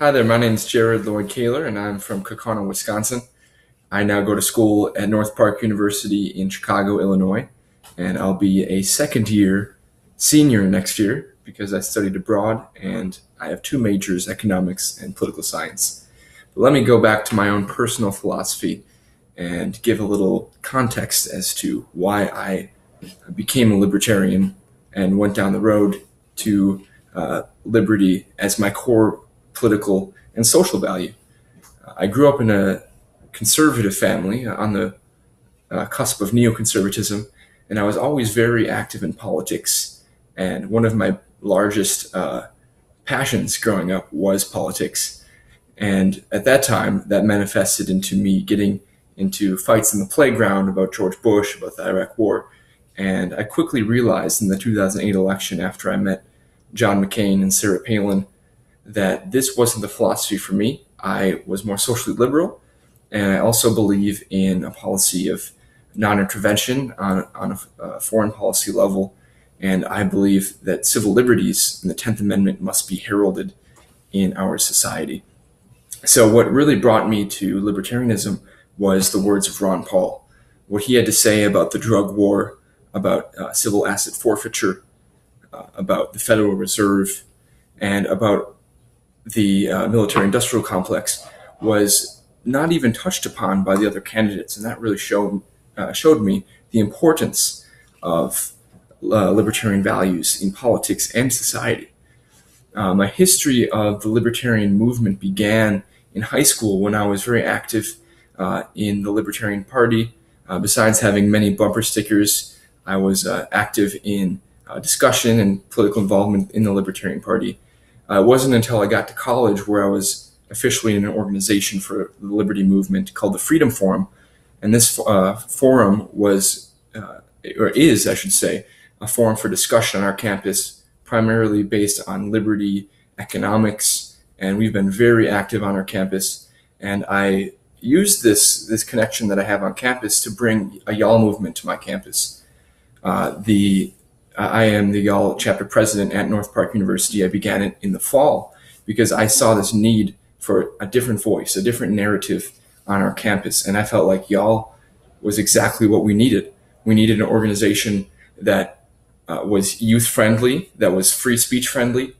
Hi there, my name is Jared Lloyd Koehler, and I'm from Koehler, Wisconsin. I now go to school at North Park University in Chicago, Illinois, and I'll be a second year senior next year because I studied abroad and I have two majors, economics and political science. But let me go back to my own personal philosophy and give a little context as to why I became a libertarian and went down the road to liberty as my core political and social value. I grew up in a conservative family on the cusp of neoconservatism, and I was always very active in politics. And one of my largest passions growing up was politics. And at that time, that manifested into me getting into fights in the playground about George Bush, about the Iraq War. And I quickly realized in the 2008 election, after I met John McCain and Sarah Palin, that this wasn't the philosophy for me. I was more socially liberal, and I also believe in a policy of non-intervention on a foreign policy level, and I believe that civil liberties and the 10th Amendment must be heralded in our society. So what really brought me to libertarianism was the words of Ron Paul, what he had to say about the drug war, about civil asset forfeiture, about the Federal Reserve, and about the military-industrial complex was not even touched upon by the other candidates, and that really showed me the importance of libertarian values in politics and society. My history of the libertarian movement began in high school when I was very active in the Libertarian Party. Besides having many bumper stickers, I was active in discussion and political involvement in the Libertarian Party. It wasn't until I got to college where I was officially in an organization for the liberty movement called the Freedom Forum. And this forum was, or is, I should say, a forum for discussion on our campus, primarily based on liberty, economics, and we've been very active on our campus. And I used this connection that I have on campus to bring a YAL movement to my campus. I am the YAL chapter president at North Park University. I began it in the fall because I saw this need for a different voice, a different narrative on our campus. And I felt like YAL was exactly what we needed. We needed an organization that was youth friendly, that was free speech friendly,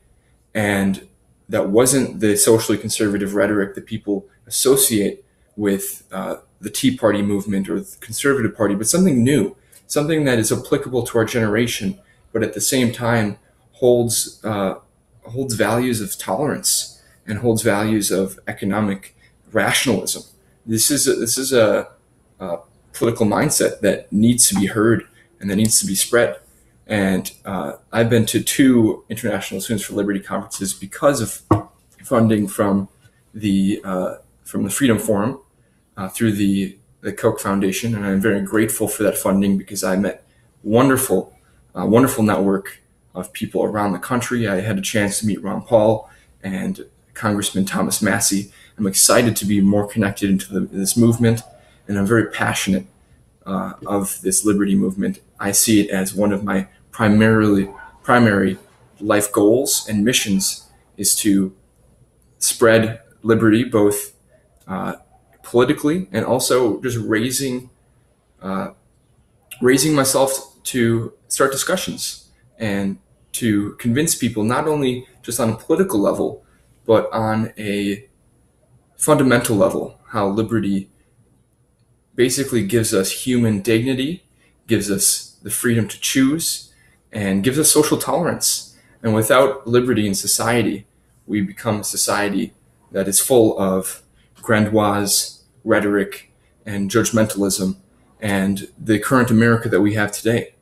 and that wasn't the socially conservative rhetoric that people associate with the Tea Party movement or the Conservative Party, but something new, something that is applicable to our generation, but at the same time holds values of tolerance and holds values of economic rationalism. This is a political mindset that needs to be heard and that needs to be spread. And I've been to two International Students for Liberty conferences because of funding from the Freedom Forum through the Koch Foundation, and I'm very grateful for that funding because I met wonderful network of people around the country. I had a chance to meet Ron Paul and Congressman Thomas Massey. I'm excited to be more connected into this movement, and I'm very passionate of this liberty movement. I see it as one of my primary life goals and missions is to spread liberty, both politically and also just raising myself to start discussions and to convince people not only just on a political level, but on a fundamental level, how liberty basically gives us human dignity, gives us the freedom to choose, and gives us social tolerance. And without liberty in society, we become a society that is full of grandiose rhetoric and judgmentalism and the current America that we have today.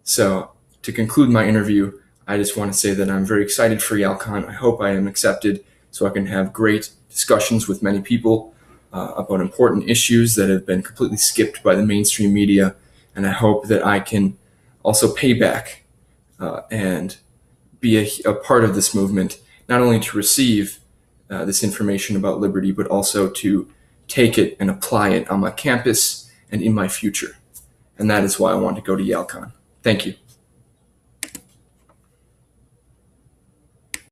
So to conclude my interview, I just want to say that I'm very excited for YALCON. I hope I am accepted so I can have great discussions with many people about important issues that have been completely skipped by the mainstream media. And I hope that I can also pay back and be a part of this movement, not only to receive this information about liberty, but also to take it and apply it on my campus and in my future. And that is why I want to go to YALCON. Thank you.